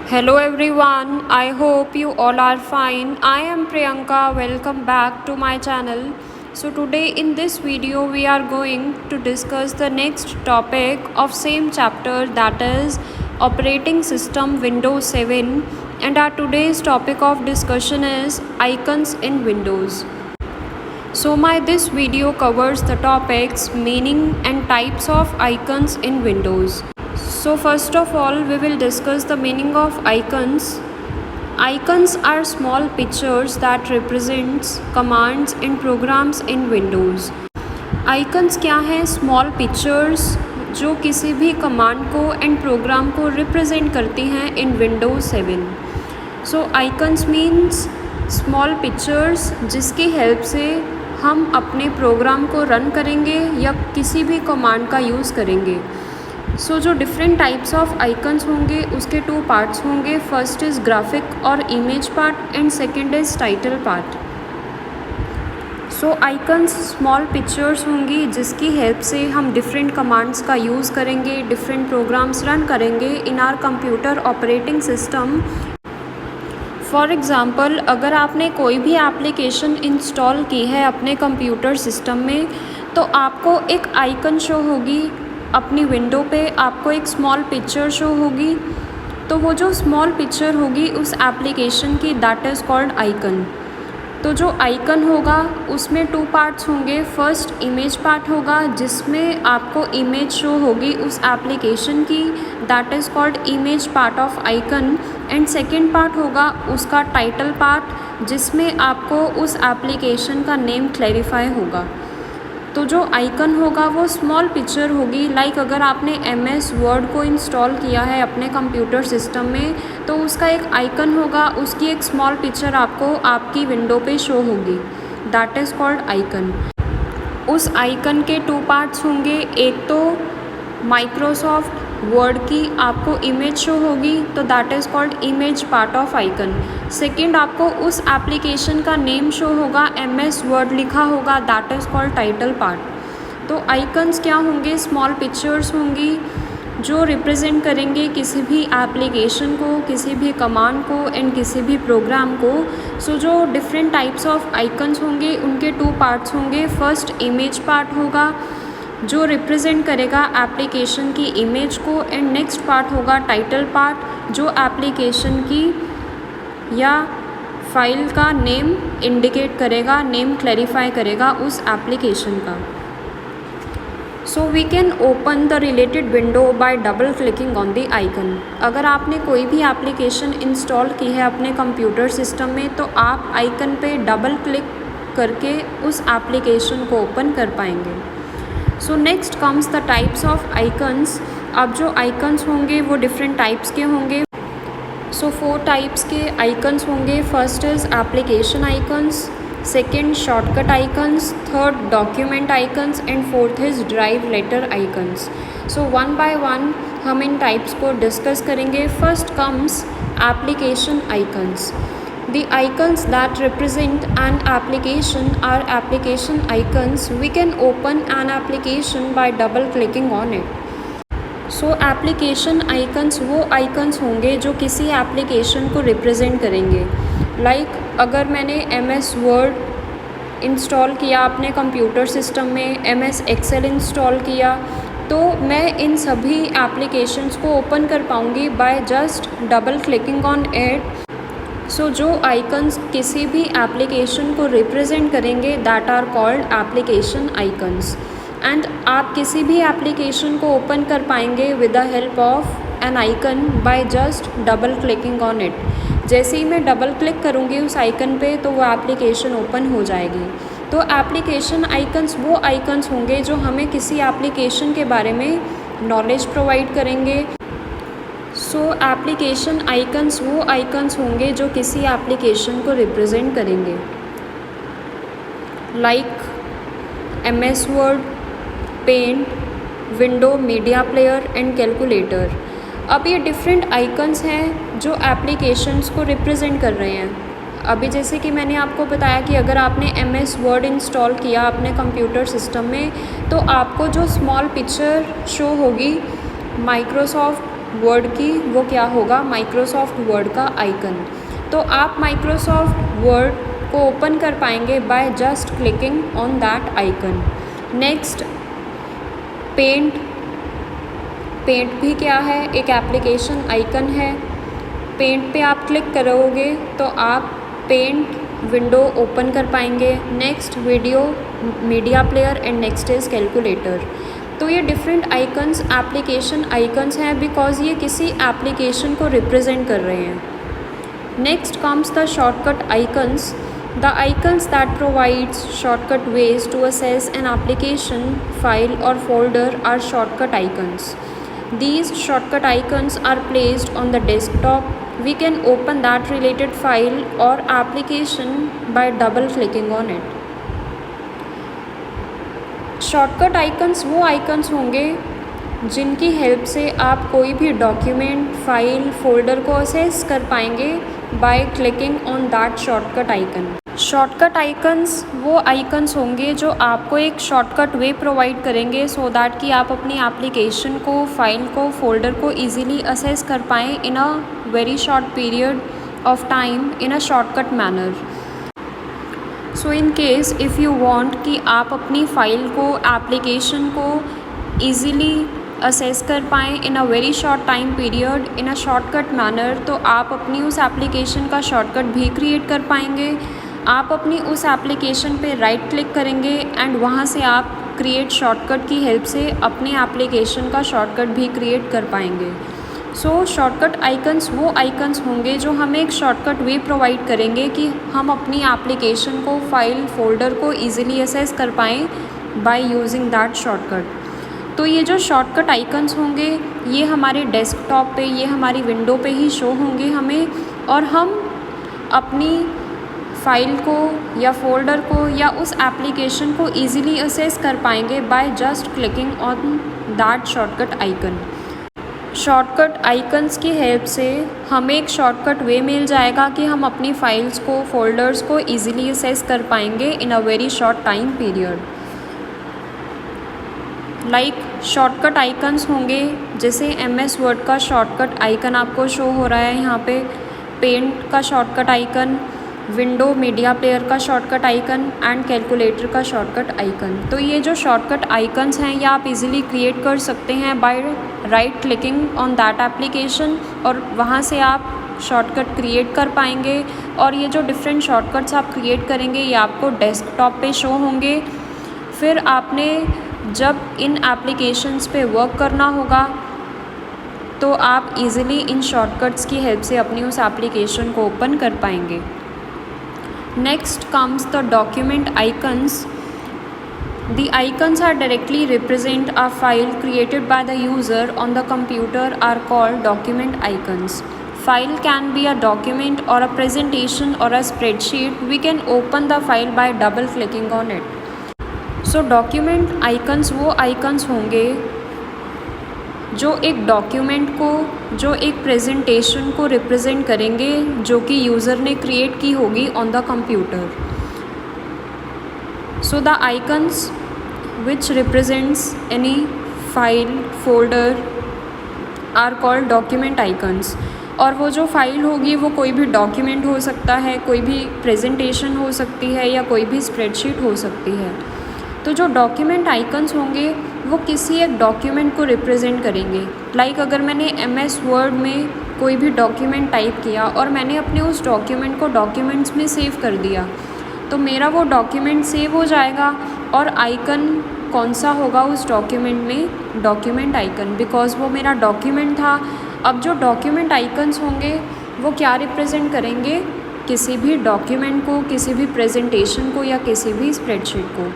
Hello everyone, I hope you all are fine. I am Priyanka. Welcome back to my channel. So today in this video we are going to discuss the next topic of same chapter, that is operating system Windows 7, and our today's topic of discussion is icons in Windows. So this video covers the topics meaning and types of icons in Windows. So first of all, we will discuss the meaning of icons. Icons are small pictures that represents commands and programs in Windows. Icons क्या हैं? Small pictures जो किसी भी command को and programme को represent करती हैं इन Windows 7. सो icons means small pictures जिसकी हेल्प से हम अपने प्रोग्राम को रन करेंगे या किसी भी कमांड का यूज़ करेंगे. सो जो डिफरेंट टाइप्स ऑफ आइकन्स होंगे उसके 2 पार्ट्स होंगे. फर्स्ट इज़ ग्राफिक और image part and second is title part. So icons small pictures होंगी जिसकी हेल्प से हम डिफरेंट कमांड्स का यूज़ करेंगे, डिफरेंट प्रोग्राम्स रन करेंगे इन are computer operating system. For example, अगर आपने कोई भी एप्लीकेशन इंस्टॉल की है अपने कंप्यूटर सिस्टम में तो आपको एक आइकन शो होगी अपनी विंडो पे, आपको एक स्मॉल पिक्चर शो होगी. तो वो जो स्मॉल पिक्चर होगी उस एप्लीकेशन की, दैट इज़ कॉल्ड आइकन. तो जो आइकन होगा उसमें 2 पार्ट्स होंगे. फर्स्ट इमेज पार्ट होगा जिसमें आपको इमेज शो होगी उस एप्लीकेशन की, that is called image part of icon. And second part होगा उसका टाइटल पार्ट जिसमें आपको उस एप्लीकेशन का नेम क्लैरिफाई होगा. तो जो आइकन होगा वो स्मॉल पिक्चर होगी. लाइक अगर आपने MS वर्ड को इंस्टॉल किया है अपने कंप्यूटर सिस्टम में तो उसका एक आइकन होगा, उसकी एक स्मॉल पिक्चर आपको आपकी विंडो पे शो होगी, दैट इज़ कॉल्ड आइकन. उस आइकन के 2 पार्ट्स होंगे. एक तो माइक्रोसॉफ्ट वर्ड की आपको इमेज शो होगी तो that is called image part of icon. Second आपको उस एप्लीकेशन का नेम शो होगा, MS वर्ड लिखा होगा, that is called title part. तो आइकन्स क्या होंगे? स्मॉल पिक्चर्स होंगी जो रिप्रेजेंट करेंगे किसी भी एप्लीकेशन को, किसी भी कमांड को एंड किसी भी प्रोग्राम को. सो जो डिफरेंट टाइप्स ऑफ आइकन्स होंगे उनके 2 पार्ट्स होंगे. फर्स्ट इमेज पार्ट होगा जो रिप्रेजेंट करेगा एप्लीकेशन की इमेज को, एंड नेक्स्ट पार्ट होगा टाइटल पार्ट जो एप्लीकेशन की या फाइल का नेम इंडिकेट करेगा, नेम क्लैरिफाई करेगा उस एप्लीकेशन का. So we can open the related window by double clicking on the icon. अगर आपने कोई भी एप्लीकेशन इंस्टॉल की है अपने कंप्यूटर सिस्टम में तो आप आइकन पे डबल क्लिक करके उस एप्लीकेशन को ओपन कर पाएंगे. So next comes the types of icons. अब जो आइकन्स होंगे वो डिफरेंट टाइप्स के होंगे. सो 4 टाइप्स के आइकन्स होंगे. First is application icons, second shortcut icons, third document icons and fourth is drive letter icons. So 1 by 1 हम इन टाइप्स को डिस्कस करेंगे. First comes application icons. The icons that represent an application are application icons. We can open an application by double clicking on it. So application icons वो icons होंगे जो किसी application को represent करेंगे. Like अगर मैंने MS Word install किया अपने कंप्यूटर सिस्टम में, MS Excel इंस्टॉल किया तो मैं इन सभी एप्लीकेशंस को ओपन कर पाऊँगी by just double clicking on it. So जो आइकन्स किसी भी एप्लीकेशन को रिप्रेजेंट करेंगे that are called application icons. And आप किसी भी एप्लीकेशन को ओपन कर पाएंगे with the help of an icon by just double clicking on it. जैसे ही मैं डबल क्लिक करूँगी उस आइकन पे तो वो एप्लीकेशन ओपन हो जाएगी. तो एप्लीकेशन आइकन्स वो आइकन्स होंगे जो हमें किसी एप्लीकेशन के बारे में नॉलेज प्रोवाइड करेंगे. सो एप्लीकेशन आइकन्स वो आइकन्स होंगे जो किसी एप्लीकेशन को रिप्रेजेंट करेंगे. Like MS word, paint, window media player and calculator. अब ये डिफरेंट आइकन्स हैं जो एप्लीकेशंस को रिप्रेजेंट कर रहे हैं. अभी जैसे कि मैंने आपको बताया कि अगर आपने MS वर्ड इंस्टॉल किया अपने कंप्यूटर सिस्टम में तो आपको जो स्मॉल पिक्चर शो होगी माइक्रोसॉफ्ट वर्ड की, वो क्या होगा, माइक्रोसॉफ्ट वर्ड का आइकन। तो आप माइक्रोसॉफ्ट वर्ड को ओपन कर पाएंगे by just clicking on that icon. Next, paint. Paint भी क्या है, एक एप्लीकेशन आइकन है। पेंट पे आप क्लिक करोगे तो आप पेंट विंडो ओपन कर पाएंगे। Next, video, media player and next is calculator. तो ये डिफरेंट आइकन्स एप्लीकेशन आइकन्स हैं बिकॉज ये किसी एप्लीकेशन को रिप्रेजेंट कर रहे हैं। Next comes the shortcut icons. The icons that provides shortcut ways to access an application, file or folder are shortcut icons. These shortcut icons are placed on the desktop. We can open that related file or application by double clicking on it. Shortcut icons वो icons होंगे जिनकी help से आप कोई भी document, file, folder को assess कर पाएंगे by clicking on that shortcut icon. Shortcut icons वो आइकन्स होंगे जो आपको एक शॉर्टकट वे प्रोवाइड करेंगे सो दैट कि आप अपनी एप्लीकेशन को, फाइल को, फोल्डर को ईजिली असेस कर पाएँ in a very short period of time in a shortcut manner. So in case if you want कि आप अपनी फ़ाइल को, एप्लीकेशन को ईज़िली असेस कर पाएँ in a very short time period in a shortcut manner, तो आप अपनी उस एप्लीकेशन का शॉर्टकट भी क्रिएट कर पाएंगे। आप अपनी उस एप्लीकेशन पे राइट क्लिक करेंगे एंड वहाँ से आप क्रिएट शॉर्टकट की हेल्प से अपने एप्लीकेशन का शॉर्टकट भी क्रिएट कर पाएंगे। सो शॉर्टकट आइकन्स वो आइकन्स होंगे जो हमें एक शॉर्टकट वे प्रोवाइड करेंगे कि हम अपनी एप्लीकेशन को, फाइल, फोल्डर को ईजिली असेस कर पाएँ बाय यूजिंग दैट शॉर्टकट। तो ये जो शॉर्टकट आइकन्स होंगे ये हमारे डेस्कटॉप पे, ये हमारी विंडो पे ही शो होंगे हमें, और हम अपनी फ़ाइल को या फोल्डर को या उस एप्लीकेशन को ईज़िली असेस कर पाएंगे by just clicking on that shortcut icon. Shortcut icons की हेल्प से हमें एक शॉर्टकट वे मिल जाएगा कि हम अपनी फ़ाइल्स को, फोल्डर्स को ईज़िली असेस कर पाएंगे in a very short time period. Like shortcut icons होंगे जैसे MS वर्ड का शॉर्टकट आइकन आपको शो हो रहा है यहाँ पे, पेंट का shortcut icon, window media player का शॉर्टकट आइकन एंड कैलकुलेटर का शॉर्टकट आइकन। तो ये जो शॉर्टकट आइकन्स हैं ये आप इजीली क्रिएट कर सकते हैं by right clicking on that application, और वहाँ से आप शॉर्टकट क्रिएट कर पाएंगे। और ये जो डिफरेंट शॉर्टकट्स आप क्रिएट करेंगे ये आपको डेस्कटॉप पे शो होंगे। फिर आपने जब इन एप्लीकेशंस पे वर्क करना होगा तो आप इजीली इन शॉर्टकट्स की हेल्प से अपनी उस एप्लीकेशन को ओपन कर पाएंगे। Next comes the document icons. The icons are directly represent a file created by the user on the computer are called document icons. File can be a document or a presentation or a spreadsheet. We can open the file by double clicking on it. So document icons वो icons होंगे जो एक document को, जो एक presentation को represent करेंगे जो कि यूज़र ने क्रिएट की होगी on the computer. So the icons which represents any file, folder are called document icons. और वो जो फाइल होगी वो कोई भी डॉक्यूमेंट हो सकता है, कोई भी प्रेजेंटेशन हो सकती है या कोई भी स्प्रेडशीट हो सकती है। तो जो डॉक्यूमेंट आइकन्स होंगे वो किसी एक डॉक्यूमेंट को रिप्रेजेंट करेंगे। लाइक अगर मैंने MS वर्ड में कोई भी डॉक्यूमेंट टाइप किया और मैंने अपने उस डॉक्यूमेंट को डॉक्यूमेंट्स में सेव कर दिया तो मेरा वो डॉक्यूमेंट सेव हो जाएगा। और आइकन कौन सा होगा उस डॉक्यूमेंट में? डॉक्यूमेंट आइकन, बिकॉज़ वो मेरा डॉक्यूमेंट था। अब जो डॉक्यूमेंट आइकन्स होंगे वो क्या रिप्रेजेंट करेंगे? किसी भी डॉक्यूमेंट को, किसी भी प्रेजेंटेशन को या किसी भी स्प्रेडशीट को।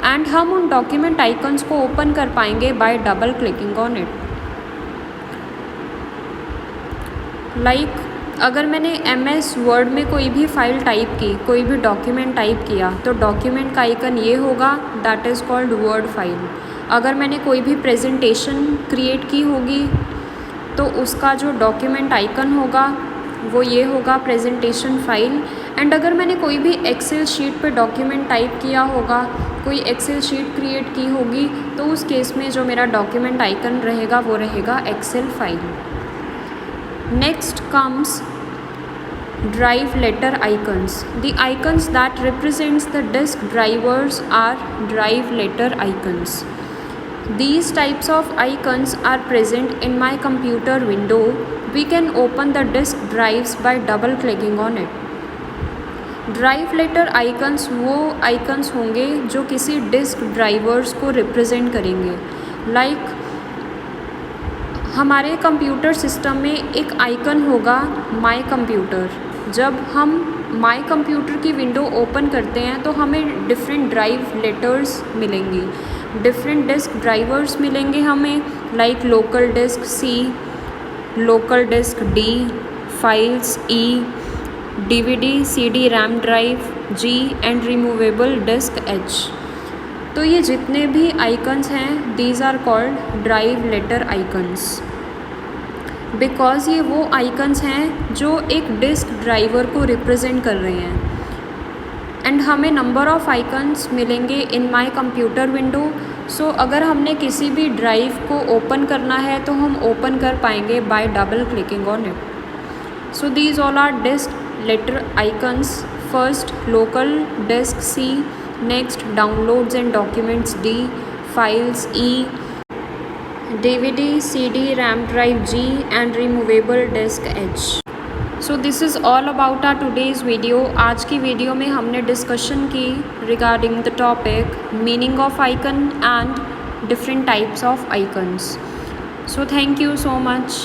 एंड हम उन डॉक्यूमेंट आइकन्स को ओपन कर पाएंगे by double clicking on it. Like अगर मैंने MS वर्ड में कोई भी फाइल टाइप की, कोई भी डॉक्यूमेंट टाइप किया तो डॉक्यूमेंट का आइकन ये होगा, that is called word file. अगर मैंने कोई भी प्रेजेंटेशन क्रिएट की होगी तो उसका जो डॉक्यूमेंट आइकन होगा वो ये होगा, प्रेजेंटेशन फाइल। एंड अगर मैंने कोई भी एक्सेल शीट पे डॉक्यूमेंट टाइप किया होगा, कोई एक्सेल शीट क्रिएट की होगी तो उस केस में जो मेरा डॉक्यूमेंट आइकन रहेगा वो रहेगा excel file. Next comes drive letter icons. The icons that represents the disk drivers are drive letter icons. These types of icons are present in my computer window. We can open the disk drives by double clicking on it. Drive letter icons वो icons होंगे जो किसी disk drivers को represent करेंगे. Like हमारे computer system में एक icon होगा माय कंप्यूटर. जब हम माय कंप्यूटर की विंडो ओपन करते हैं तो हमें डिफरेंट ड्राइव लेटर्स मिलेंगी, डिफरेंट डिस्क ड्राइवर्स मिलेंगे हमें. Like local disk C, local disk D, files E, DVD, CD, RAM drive G and removable disk H. तो ये जितने भी आइकन्स हैं these are called drive letter icons, because ये वो आइकन्स हैं जो एक डिस्क ड्राइवर को रिप्रेजेंट कर रहे हैं. एंड हमें नंबर ऑफ़ आइकन्स मिलेंगे इन माय कंप्यूटर विंडो. सो अगर हमने किसी भी ड्राइव को ओपन करना है तो हम ओपन कर पाएंगे by double clicking on it. So these all are disk letter icons. First local disk C, next downloads and documents D, files E, DVD, CD, RAM drive G and removable disk H. So this is all about our today's video. आज की video में हमने discussion की regarding the topic meaning of icon and different types of icons. So thank you so much.